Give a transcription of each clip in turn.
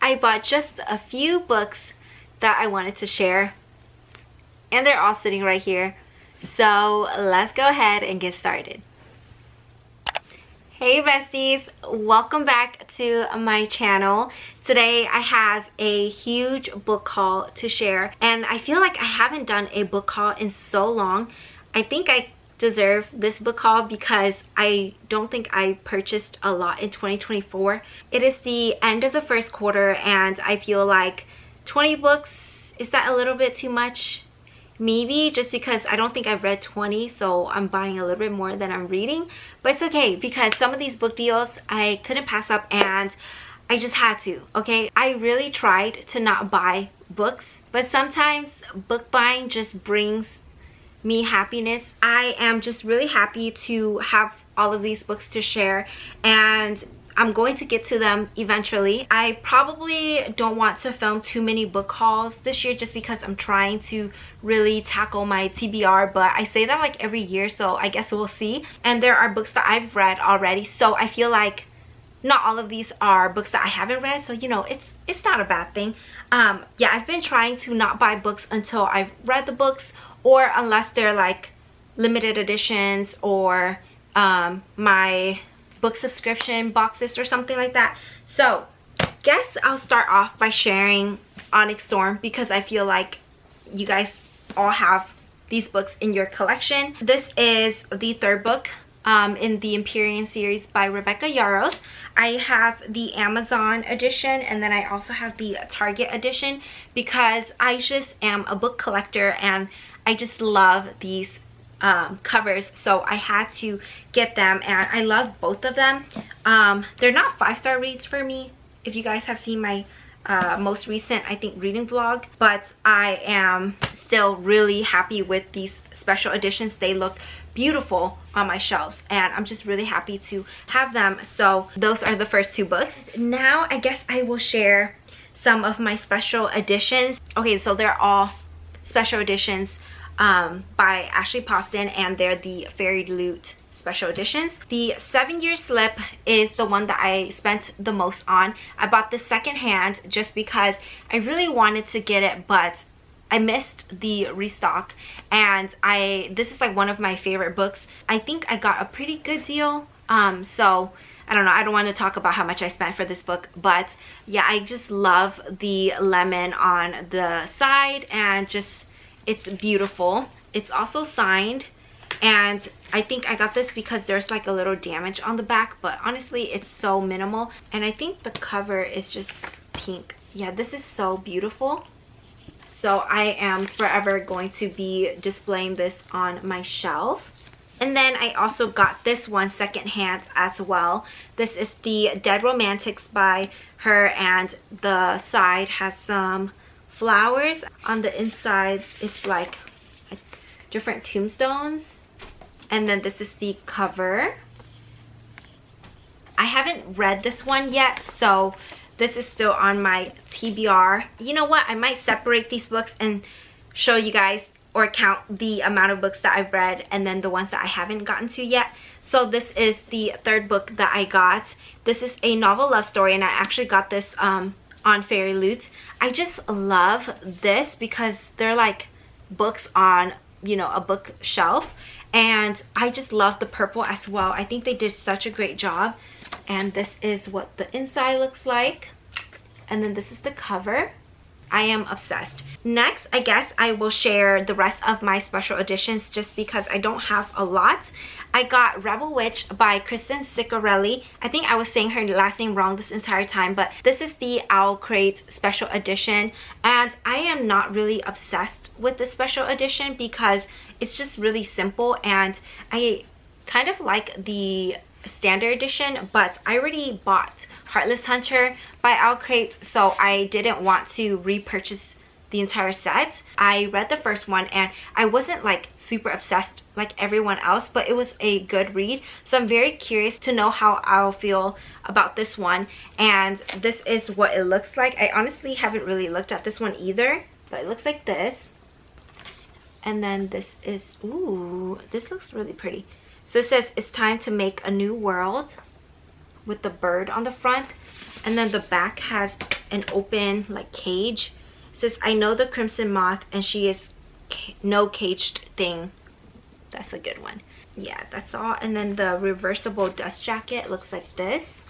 I bought just a few books that I wanted to share, and they're all sitting right here. So let's go ahead and get started. Hey besties, welcome back to my channel. Today I have a huge book haul to share, and I feel like I haven't done a book haul in so long. I think I deserve this book haul because I don't think I purchased a lot in 2024. It is the end of the first quarter and I feel like 20 books, is that a little bit too much? Maybe, just because I don't think I've read 20, so I'm buying a little bit more than I'm reading. But it's okay because some of these book deals I couldn't pass up and I just had to, okay? I really tried to not buy books, but sometimes book buying just brings me happiness. I am just really happy to have all of these books to share, and I'm going to get to them eventually. I probably don't want to film too many book hauls this year just because I'm trying to really tackle my TBR, but I say that like every year, so I guess we'll see. And there are books that I've read already, so I feel like not all of these are books that I haven't read, so you know, it's not a bad thing. Yeah, I've been trying to not buy books until I've read the books, or unless they're like limited editions or my book subscription boxes or something like that. So guess I'll start off by sharing Onyx Storm because I feel like you guys all have these books in your collection. This is the third book in the Empyrean series by Rebecca Yarros. I have the Amazon edition and then I also have the Target edition because I just am a book collector and I just love these covers, so I had to get them and I love both of them. They're not 5-star reads for me, if you guys have seen my most recent, I think, reading vlog, but I am still really happy with these special editions. They look beautiful on my shelves and I'm just really happy to have them. So those are the first two books. Now I guess I will share some of my special editions. Okay, so they're all special editions by Ashley Poston, and they're the Fairy Loot special editions. The 7-Year Slip is the one that I spent the most on. I bought this secondhand just because I really wanted to get it, but I missed the restock, and this is like one of my favorite books. I think I got a pretty good deal, so I don't know, I don't want to talk about how much I spent for this book, but yeah, I just love the lemon on the side and just it's beautiful. It's also signed, and I think I got this because there's like a little damage on the back, but honestly it's so minimal, and I think the cover is just pink. Yeah, this is so beautiful. So I am forever going to be displaying this on my shelf. And then I also got this one secondhand as well. This is the Dead Romantics by her, and the side has some flowers. On the inside it's like different tombstones, and then this is the cover. I haven't read this one yet, so this is still on my TBR. You know what, I might separate these books and show you guys, or count the amount of books that I've read and then the ones that I haven't gotten to yet. So this is the third book that I got. This is a novel love story, and I actually got this on Fairy Loot. I just love this because they're like books on, you know, a bookshelf, and I just love the purple as well. I think they did such a great job. And this is what the inside looks like, and then this is the cover. I am obsessed. Next, I guess I will share the rest of my special editions just because I don't have a lot. I got Rebel Witch by Kristen Ciccarelli. I think I was saying her last name wrong this entire time, but this is the Owl Crate special edition, and I am not really obsessed with this special edition because it's just really simple, and I kind of like the standard edition, but I already bought Heartless Hunter by Owl Crate, so I didn't want to repurchase the entire set. I read the first one and I wasn't like super obsessed like everyone else, but it was a good read, so I'm very curious to know how I'll feel about this one. And this is what it looks like. I honestly haven't really looked at this one either, but it looks like this. And then this is, ooh, this looks really pretty. So it says, it's time to make a new world. with the bird on the front. And then the back has an open like cage. It says, I know the crimson moth and she is no caged thing. That's a good one. Yeah, that's all. And then the reversible dust jacket looks like this.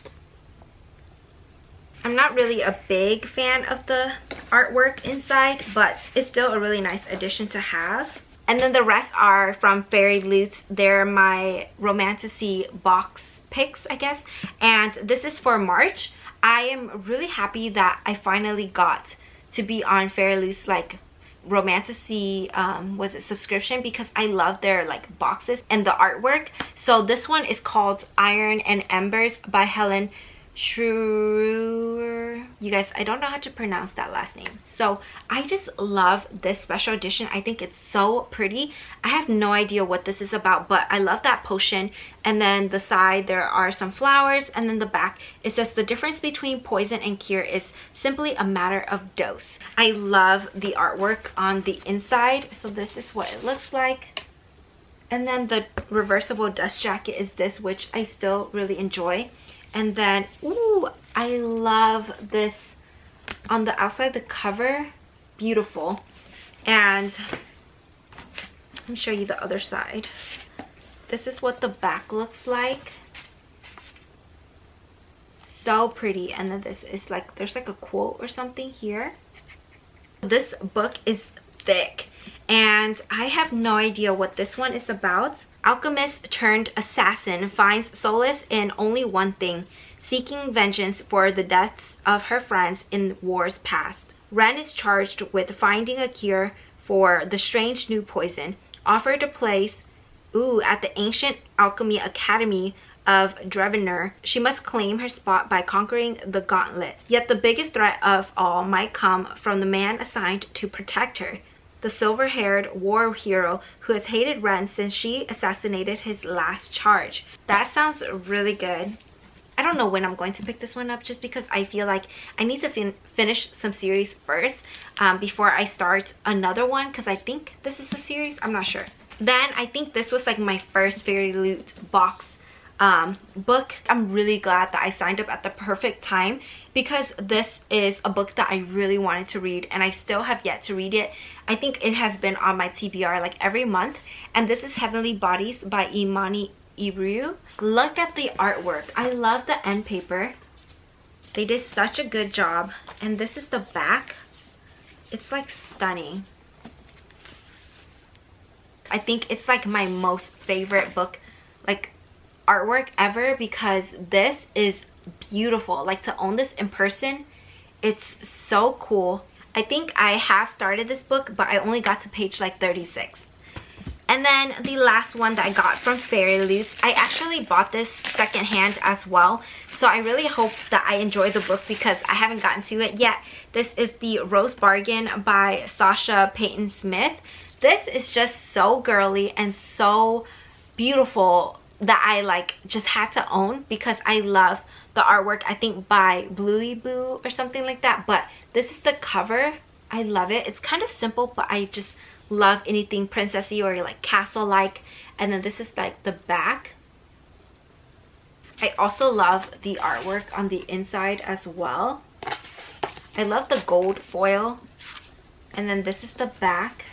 I'm not really a big fan of the artwork inside, but it's still a really nice addition to have. And then the rest are from Fairy Loot. They're my Romantasy box picks, I guess. And this is for March. I am really happy that I finally got to be on Fairy Loot's like Romantasy was it subscription, because I love their like boxes and the artwork. So this one is called Iron and Embers by Helen Schroer. You guys, I don't know how to pronounce that last name. So I just love this special edition. I think it's so pretty. I have no idea what this is about, but I love that potion. And then the side there are some flowers, and then the back it says the difference between poison and cure is simply a matter of dose. I love the artwork on the inside. So this is what it looks like. And then the reversible dust jacket is this, which I still really enjoy. And then, ooh, I love this on the outside, the cover, beautiful. And let me show you the other side. This is what the back looks like. So pretty. And then this is like, there's like a quote or something here. This book is thick, and I have no idea what this one is about. Alchemist turned assassin finds solace in only one thing: seeking vengeance for the deaths of her friends in wars past. Ren is charged with finding a cure for the strange new poison. Offered a place at the ancient alchemy academy of Drevenor, she must claim her spot by conquering the gauntlet. Yet the biggest threat of all might come from the man assigned to protect her, the silver-haired war hero who has hated Ren since she assassinated his last charge. That sounds really good. I don't know when I'm going to pick this one up, just because I feel like I need to finish some series first before I start another one, because I think this is a series. I'm not sure. Then I think this was like my first Fairy Loot box book. I'm really glad that I signed up at the perfect time, because this is a book that I really wanted to read and I still have yet to read it. I think it has been on my TBR like every month, and this is Heavenly Bodies by Imani Ibru. Look at the artwork. I love the end paper. They did such a good job. And this is the back. It's like stunning. I think it's like my most favorite book like artwork ever, because this is beautiful. Like, to own this in person, it's so cool. I think I have started this book, but I only got to page like 36. And then the last one that I got from Fairy Loot, I actually bought this secondhand as well. So I really hope that I enjoy the book, because I haven't gotten to it yet. This is the Rose Bargain by Sasha Payton Smith. This is just so girly and so beautiful that I like just had to own, because I love the artwork, I think by Bluey Boo or something like that. But this is the cover. I love it. It's kind of simple, but I just love anything princessy or like castle like. And then this is like the back. I also love the artwork on the inside as well. I love the gold foil. And then this is the back.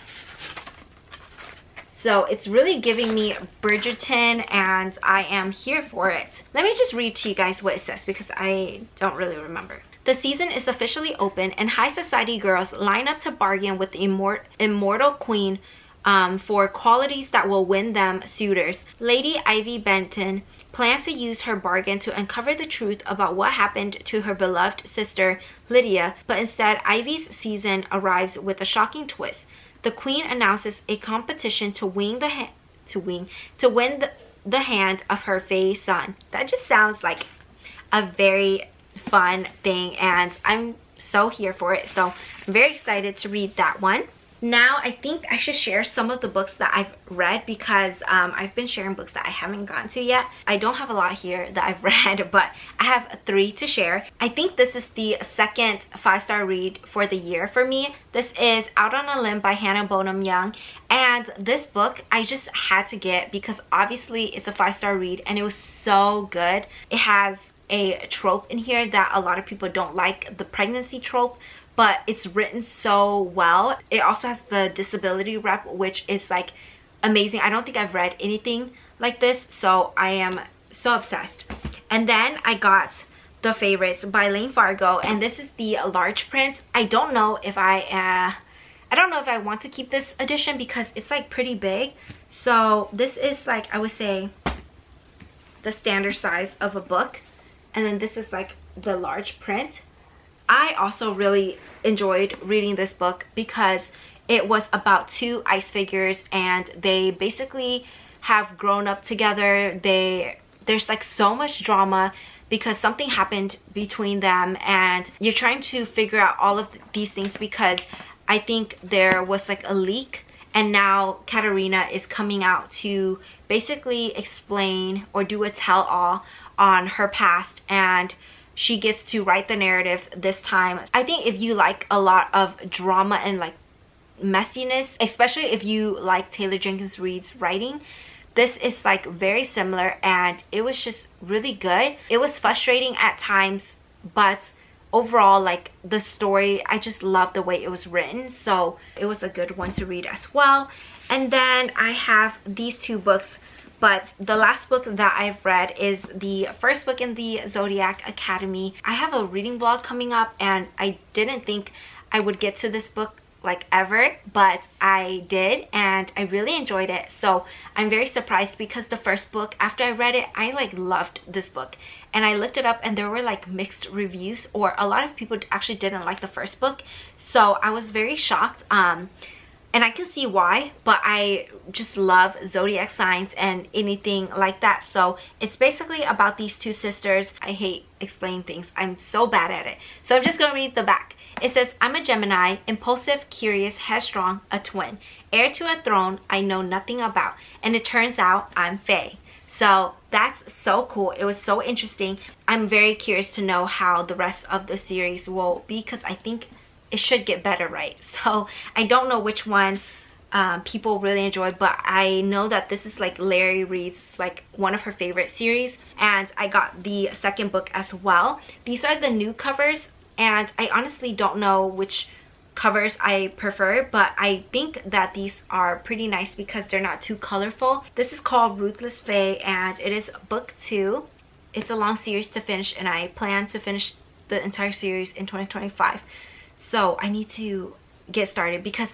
So it's really giving me Bridgerton, and I am here for it. Let me just read to you guys what it says, because I don't really remember. The season is officially open, and high society girls line up to bargain with the immortal queen for qualities that will win them suitors. Lady Ivy Benton plans to use her bargain to uncover the truth about what happened to her beloved sister Lydia, but instead Ivy's season arrives with a shocking twist. The queen announces a competition to win the hand of her fae son. That just sounds like a very fun thing, and I'm so here for it. So I'm very excited to read that one. Now I think I should share some of the books that I've read, because I've been sharing books that I haven't gotten to yet. I don't have a lot here that I've read, but I have 3 to share. I think this is the second 5-star read for the year for me. This is Out on a Limb by Hannah Bonham Young, and this book I just had to get because obviously it's a 5-star read and it was so good. It has a trope in here that a lot of people don't like, the pregnancy trope, but it's written so well. It also has the disability rep, which is like amazing. I don't think I've read anything like this, so I am so obsessed. And then I got The Favorites by Lane Fargo, and this is the large print. I don't know if I want to keep this edition because it's like pretty big. So this is like, I would say, the standard size of a book, and then this is like the large print. I also really enjoyed reading this book because it was about two ice figures, and they basically have grown up together. There's like so much drama because something happened between them, and you're trying to figure out all of these things because I think there was like a leak, and now Katerina is coming out to basically explain or do a tell-all on her past, and she gets to write the narrative this time. I think if you like a lot of drama and like messiness, especially if you like Taylor Jenkins Reid's writing, this is like very similar, and it was just really good. It was frustrating at times, but overall, like the story, I just loved the way it was written, so it was a good one to read as well. And then I have these two books, but the last book that I've read is the first book in the Zodiac Academy. I have a reading vlog coming up, and I didn't think I would get to this book like ever, but I did, and I really enjoyed it. So I'm very surprised because the first book, after I read it, I like loved this book, and I looked it up and there were like mixed reviews, or a lot of people actually didn't like the first book. So I was very shocked, and I can see why, but I just love zodiac signs and anything like that. So it's basically about these two sisters. I hate explaining things, I'm so bad at it, so I'm just gonna read the back. It says, I'm a Gemini, impulsive, curious, headstrong, a twin, heir to a throne I know nothing about, and it turns out I'm Faye. So that's so cool. It was so interesting. I'm very curious to know how the rest of the series will be, because I think it should get better, right? So I don't know which one people really enjoyed, but I know that this is like Larry Reid's like one of her favorite series, and I got the second book as well. These are the new covers, and I honestly don't know which covers I prefer, but I think that these are pretty nice because they're not too colorful. This is called Ruthless Faye, and it is book 2. It's a long series to finish, and I plan to finish the entire series in 2025. So I need to get started because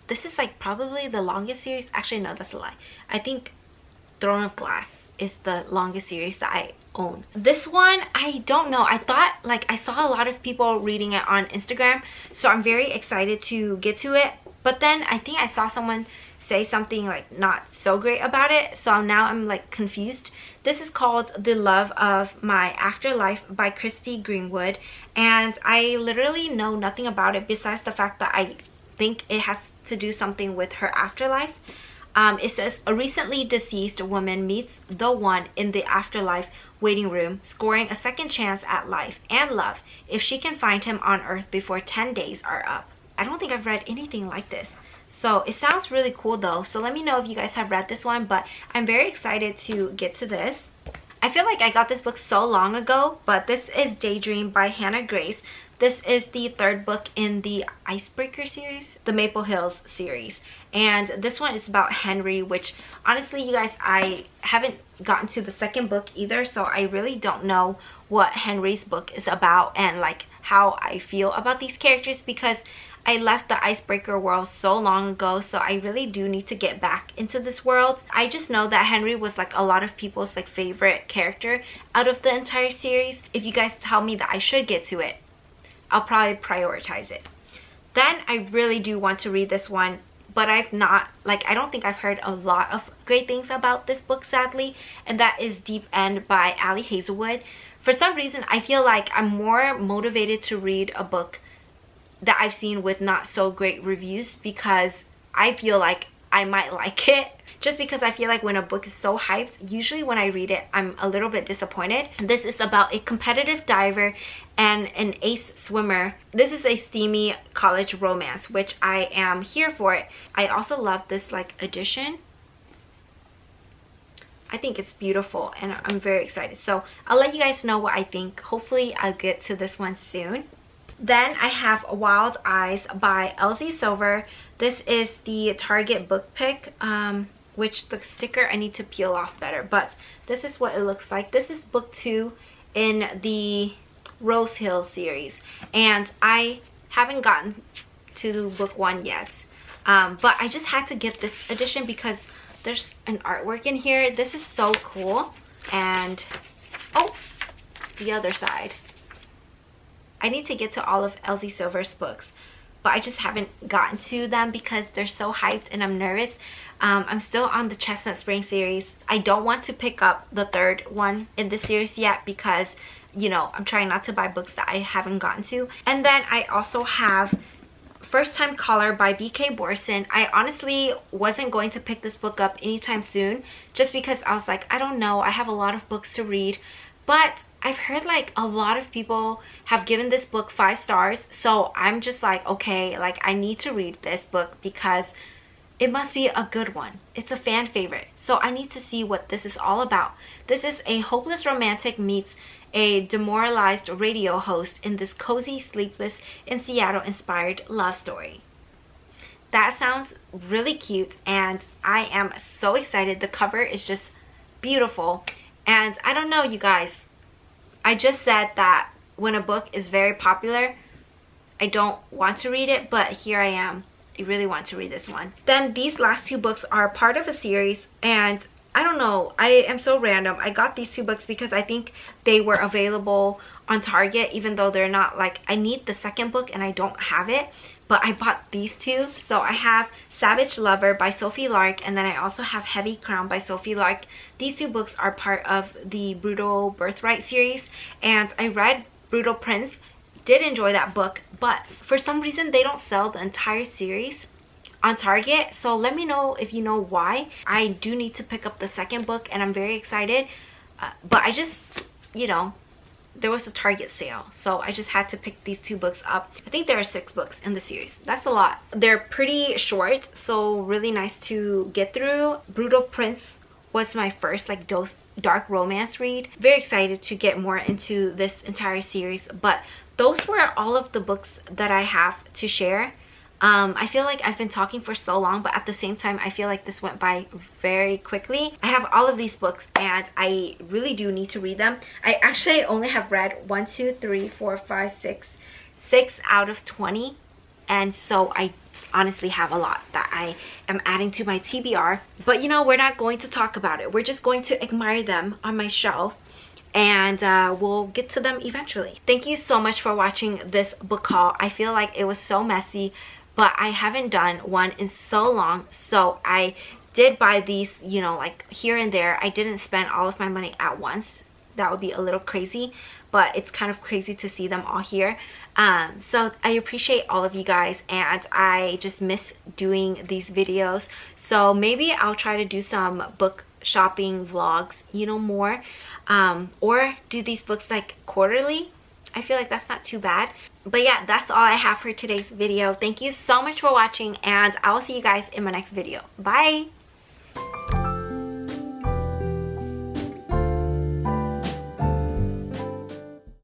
this is like probably the longest series. Actually, no, that's a lie. I think Throne of Glass is the longest series that I own. This one, I don't know. I thought, like, I saw a lot of people reading it on Instagram, so I'm very excited to get to it. But then I think I saw someone say something like not so great about it, so now I'm like confused. This is called The Love of My Afterlife by Christy Greenwood, and I literally know nothing about it besides the fact that I think it has to do something with her afterlife. It says, a recently deceased woman meets the one in the afterlife waiting room, scoring a second chance at life and love if she can find him on earth before 10 days are up. I don't think I've read anything like this, so it sounds really cool though. So let me know if you guys have read this one, but I'm very excited to get to this. I feel like I got this book so long ago, but this is Daydream by Hannah Grace. This is the third book in the Icebreaker series, the Maple Hills series. And this one is about Henry, which honestly, you guys, I haven't gotten to the second book either, so I really don't know what Henry's book is about and like how I feel about these characters, because I left the Icebreaker world so long ago, so I really do need to get back into this world. I just know that Henry was like a lot of people's like favorite character out of the entire series. If you guys tell me that I should get to it, I'll probably prioritize it. Then I really do want to read this one, but I've not, like, I don't think I've heard a lot of great things about this book, sadly, and that is Deep End by Ali Hazelwood. For some reason, I feel like I'm more motivated to read a book that I've seen with not so great reviews, because I feel like I might like it. Just because I feel like when a book is so hyped, usually when I read it, I'm a little bit disappointed. This is about a competitive diver and an ace swimmer. This is a steamy college romance, which I am here for it. I also love this like edition. I think it's beautiful and I'm very excited. So I'll let you guys know what I think. Hopefully I'll get to this one soon. Then I have Wild Eyes by Elsie Silver. This is the Target book pick, which the sticker I need to peel off better, but this is what it looks like. This is book 2 in the Rose Hill series, and I haven't gotten to book 1 yet, but I just had to get this edition because there's an artwork in here. This is so cool. And oh, the other side. I need to get to all of Elsie Silver's books, but I just haven't gotten to them because they're so hyped and I'm nervous. I'm still on the Chestnut Spring series. I don't want to pick up the 3rd one in the series yet because, you know, I'm trying not to buy books that I haven't gotten to. And then I also have First Time Caller by B.K. Borson. I honestly wasn't going to pick this book up anytime soon just because I was like, I don't know, I have a lot of books to read. But I've heard like a lot of people have given this book 5 stars, so I'm just like, okay, like I need to read this book because it must be a good one. It's a fan favorite, so I need to see what this is all about. This is a hopeless romantic meets a demoralized radio host in this cozy, sleepless, in Seattle inspired love story. That sounds really cute and I am so excited. The cover is just beautiful. And I don't know, you guys, I just said that when a book is very popular, I don't want to read it, but here I am. I really want to read this one. Then these last 2 books are part of a series, and I don't know, I am so random. I got these 2 books because I think they were available on Target, even though they're not like, I need the 2nd book and I don't have it. But I bought these 2. So I have Savage Lover by Sophie Lark, and then I also have Heavy Crown by Sophie Lark. These 2 books are part of the Brutal Birthright series, and I read Brutal Prince, did enjoy that book, but for some reason they don't sell the entire series on Target. So let me know if you know why. I do need to pick up the 2nd book and I'm very excited, but I just, you know, there was a Target sale, so I just had to pick these 2 books up. I think there are 6 books in the series. That's a lot. They're pretty short, so really nice to get through. Brutal Prince was my first like dark romance read. Very excited to get more into this entire series, but those were all of the books that I have to share. I feel like I've been talking for so long, but at the same time I feel like this went by very quickly. I have all of these books and I really do need to read them. I actually only have read 1, 2, 3, 4, 5, 6 out of 20, and so I honestly have a lot that I am adding to my TBR. But you know, we're not going to talk about it. We're just going to admire them on my shelf, and we'll get to them eventually. Thank you so much for watching this book haul. I feel like it was so messy, but I haven't done one in so long, so I did buy these, you know, like here and there. I didn't spend all of my money at once. That would be a little crazy, but it's kind of crazy to see them all here. So I appreciate all of you guys, and I just miss doing these videos. So maybe I'll try to do some book shopping vlogs, you know, more, or do these books like quarterly. I feel like that's not too bad. But yeah, that's all I have for today's video. Thank you so much for watching, and I will see you guys in my next video. Bye!